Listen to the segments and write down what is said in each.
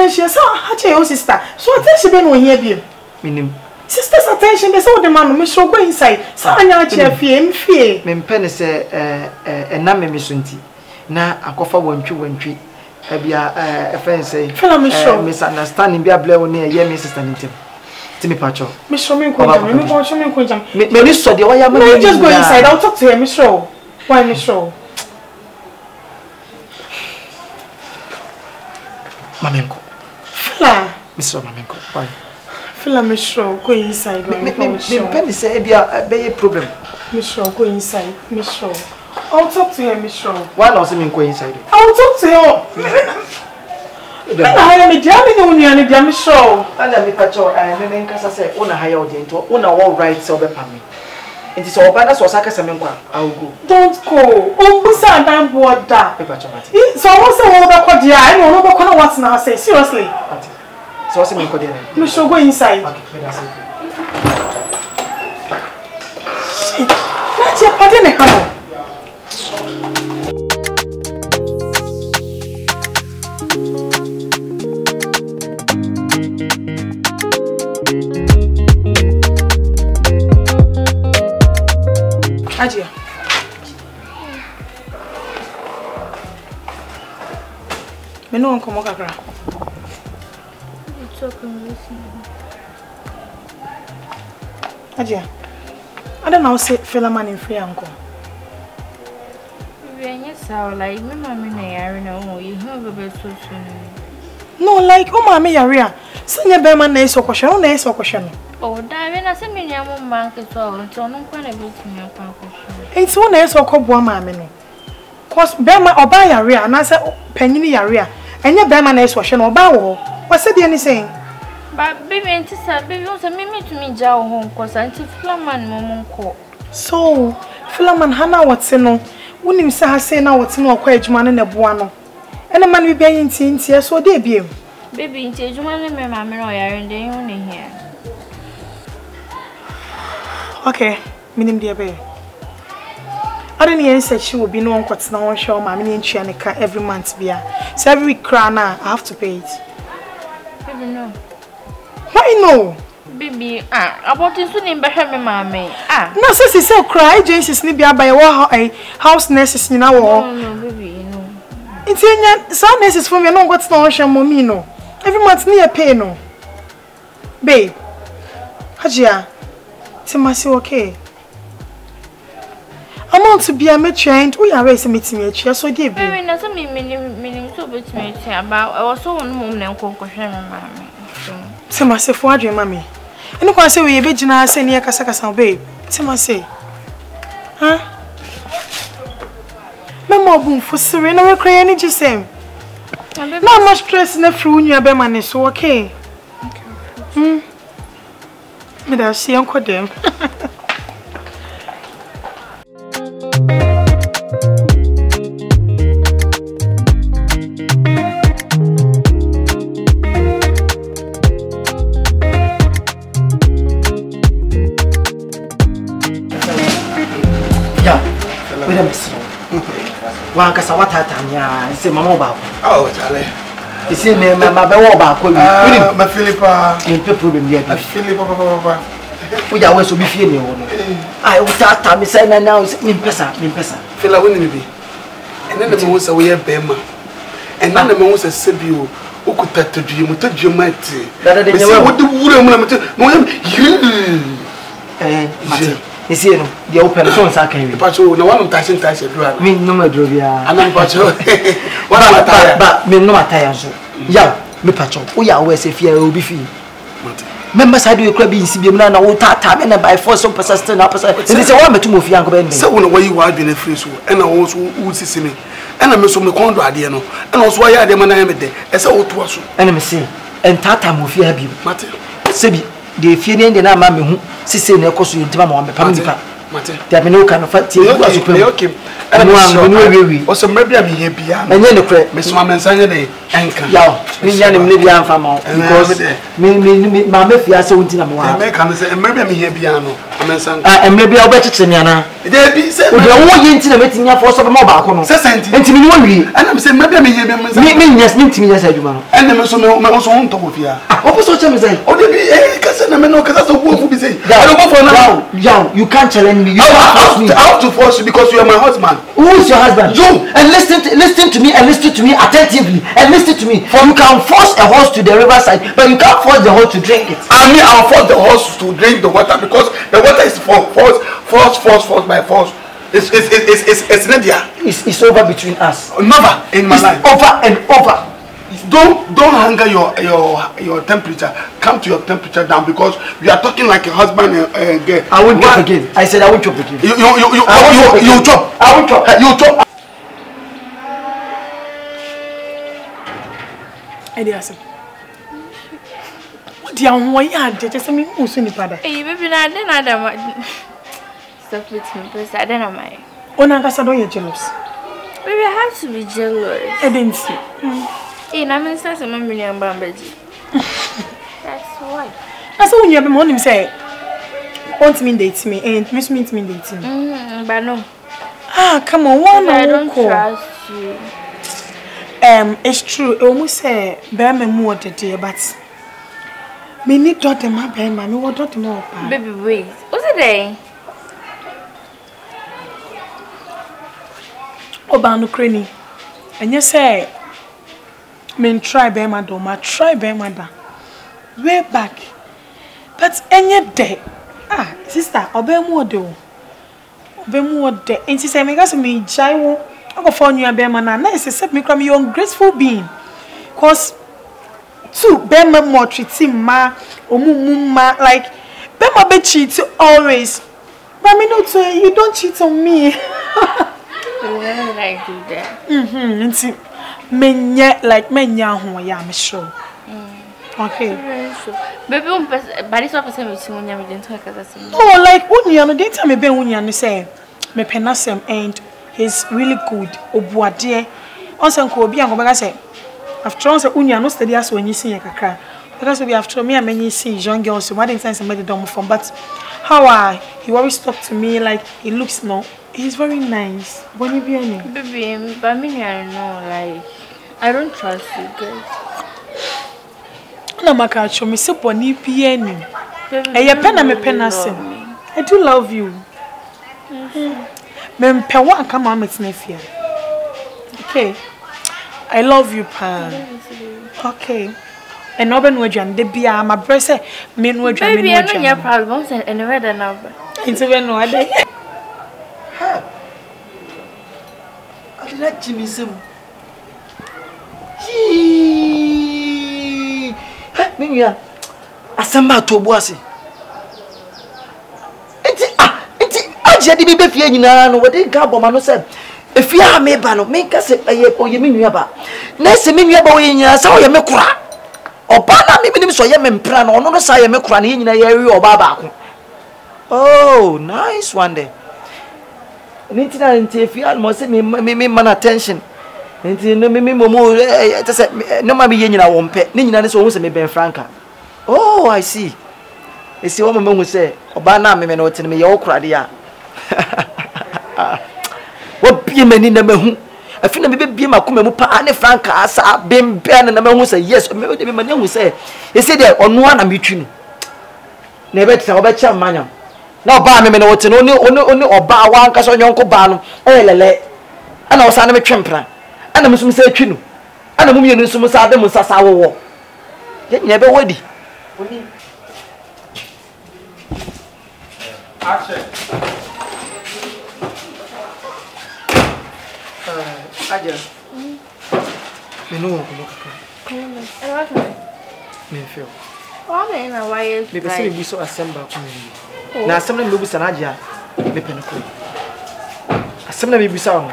attention, so hache your sister. So attention be no here be. Minim. Sister's attention be so the man me show go inside. So anya che fie. Me mpene se na me misunti. Na akofa wantwi. Ebia friend say. Misunderstanding be abler woni e me sister ntem. Timi pacho. Me show me konjam. Me ni so de why am me just go inside. I'll talk to him, Miss Show. Why Miss Show? Mamenko. Fila. Miss Mamenko. Why? Fila Miss Show, go inside. Me penny say ebia be problem. Miss Show, go inside. Miss Show. I'll talk to him, Miss Show. Why not see me go inside? I'll talk to him. I me diamond on you and the Miss Show. And me pacho me nkasa say una hire audience una all right so be pa me. It is all bad, so I will go. Don't go. Umbusa and border. So I was saying, I don't know what's now. Say seriously. So what's the you should go inside. That's your partner. Ajia. Me no nkomo kakra. It's okay, listen. Ajia. I don't know say fella man in free uncle. Like me mama na yare na o you have a bit so soon. No, like o mama yare. Sanya be man na eso kwhwe na eso kwhwe. Oh, David, I said, me, I'm a so no one a bit in your pocket. It's one else or cobwa mammy. Cause Bema or buy a rear, and I said, penny area, and your Bema is washing or bow. What's the anything? But baby, and sister, baby, also me to me, Jow home, cause until Flaman, Momon call. So, Flaman Hannah, what's no? Wouldn't you say now what's no quage man in a buano? And a man will be in teens here, so they be. Baby, in Tej, one of my mamma or and they only here. Okay, minim dear baby. I don't hear said she will be no one cuts now on show my mini chianica every month beer. So every week I have to pay it. Baby no. Why no? Baby, about this name by her mammy. No, says he said cry, James is nibia by a house nurses in our no, baby, no. It's in some nurses for me, no what's no show momino. Every month near pay no. Babe. Hajia. Timasi okay. I want to be a trained. We are raising me to me. So dear. Baby, that's a meaning so bit me about. I was so one moment and concussion, mammy. Timasi for your mammy. And if I say we be Jina say near Casacasa, babe. Timasi. Huh? Mamma boom for Serena will cry any just same. Not much stress in the fruit in your beman is so okay. Me I see Uncle them. Yeah, wait a minute. One Casawata, say Mamma. Oh, Charlie. You see, my baby, my Philippa, in problem yet. Philippa, we are always to be feeling. I will start time saying now, Mimpesa. Phila winning me. And then the most away a bema. And then the most a Sibu who could touch to dream with a geometry. That they say, what the woman, you see, the open phones are carrying. Pacho, no one touching touch a drug. Me no more drovia. I'm not Pacho. But me no matter. Yeah, me Pacho. We are always a fear will be free. Members I do a crab in Sibiana, no time and by force of persistent opposite. It is a woman to move young men. So, when you are being a free soul, and I also would see me. And I miss some condo idea, no. And also, why I am an enemy as I ought to us. And I say, and Tata Mufi have you, Matthew. Sebi, the feeling the name who see in a costume to Mamma Pamipa. There be no kind of fat tea. Okay, and I'm also maybe I'm here, and then the Miss Mamma Sunday. Yaw, me yan me bi anfa ma because me ma me fia se wonti na me wa. Me kan say emre bi me here bia no. Amensan. Emre bi obechiche me ana. Dey bi say wo ye nti na metinya fo so be ma ba ko no. Se senti. Enti me ni won wi. Ana me say emre bi me here bia me nyes me ntimi nyes adwuma no. Ene me so won to go fia. Opo so che me say. O dey bi kase na me no kase so wo fu bi say. I don't go for now. Yaw, you can't challenge me. You I have to force you because you are my husband. Who is your husband? You. And listen to me attentively and listen to me. For you can force a horse to the riverside, but you can't force the horse to drink it. I mean, I'll force the horse to drink the water because the water is force by force. It's not there. It's over between us. Never in my life. Over and over. Don't anger your temperature. Come to your temperature down because we are talking like a husband and girl. I won't chop again. I said I won't chop again. You chop. I won't chop. You chop. Ediase. What do you want ya just me usu ni pada? Eh baby na dey na da stop it me please I don't know my. Ona kasa don you jealous. Baby I have to be jealous. Edensi. Eh na me say some me nyamba mbaji. That's why. Asa unya be mo nim say want me date me and miss me date me. But no. Ah, come on, one I don't trust you. It's true. I almost say bear me more today, but me need to do my bear, me what do more. Baby, wait. What's it day? Obano Cranny. And you say, men try bear my doma, try bear my da. Way back. But any day, sister, obey more do. Obey more day. And she say, me got me jaiwo. I go phone you and bear man na except me come you ungrateful being. Cause two bear man more treating ma omumuma like bear ma be cheat always. But me not you don't cheat on me. Why would I do that? Nti menya like menya ho ya me sure. Okay. Baby but this person with you me didn't talk as a Oh like unya no dey time me be unya no say me penasem and he's really good. Obuade. Onse nko obi anko beka say after all say unya no study as when you see kakra. Because we after me and many see young girls so what sense made them from but how he always talk to me like he looks no he's very nice. Boni bi any. Baby, but me I know like I don't trust you guys. Na maka cho me se boni bi any. E ye pena me pena sem. I do love you. Me pewa anka ma metina fia. Okay. I love you pa. Okay. And no be no adwan de bia my brother say me no adwan me no adwan. Baby, I know your problems and where the number. Into we no ade. Ha. Adina Jimmy sem. Ha, minua. Asamba to boase. Enti aje de be fie nyina no wode ga boma no say efie a me ba no me ka se oye minua ba. Na se minua ba oye nyina sa oye me kura. Oba na me binim so ye me mpra no ono no sa ye me kura na ye nyina ye wi oba ba ko. Oh, nice one day. Nti na nti efie a mo se me man attention. Nti no me momo te se no ma be ye nyina wo mpe. Ni nyina ne so wo se me ben franka. Oh, I see. Esi wo mama hu se oba na me no tene me ye okura de a. Wo bie mani na mahu. Afi na me bie makoma mu pa ne franka asa bembe na mahu se yes me de me mani hu se esi de ono ana metwi no. Na ebe tsa oba cha manya. Na oba me no tene oni oba wa anka so nyonko ba no lele. Ana wo sa na me twempra. Ana musum se atwi no. Ana mu mienu sum sa de mu sasa wo. Ye nya be wadi. Oni Action. Aja. Menu ko me feel. Why na why is Me be say me so assemble ko me. Na assemble me busa na aja me pe no ko. Assemble me busa ho.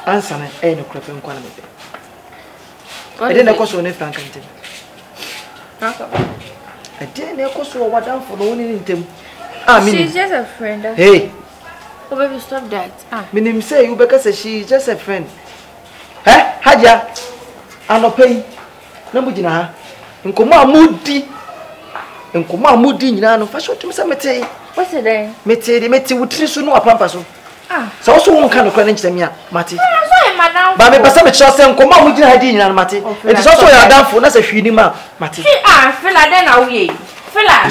Answer na e no kro pe nkwa na me pe. E dey na ko so ne frank ntem. Frank. E dey na ko so wadan for no woni ntem. She's just a friend. Hey. Oh baby, stop that. Minim say you because she is just a friend. Eh? Haja. Anopay. Namujina. Nkoma mudi. Nkoma mudi nyina no fa so tumi sa mete. What's it then? Mete wutiri so no apampa so. So so won kan no kra nkyerɛ me a mate. So madam. Ba me pesa me kyerɛ sɛ nkoma mudi na hadi nyina no mate. Enti so ya danfo na sa hwini ma mate. Fela den na wo ye. Fela.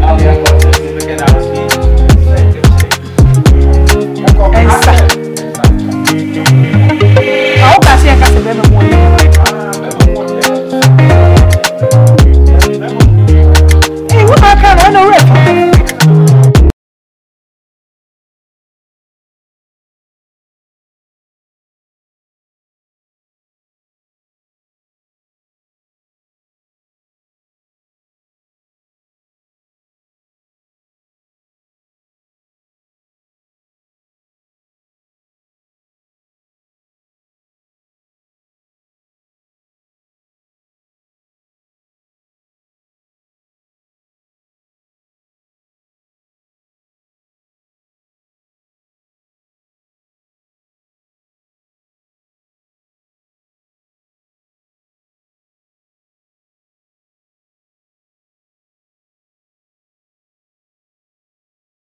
I'll be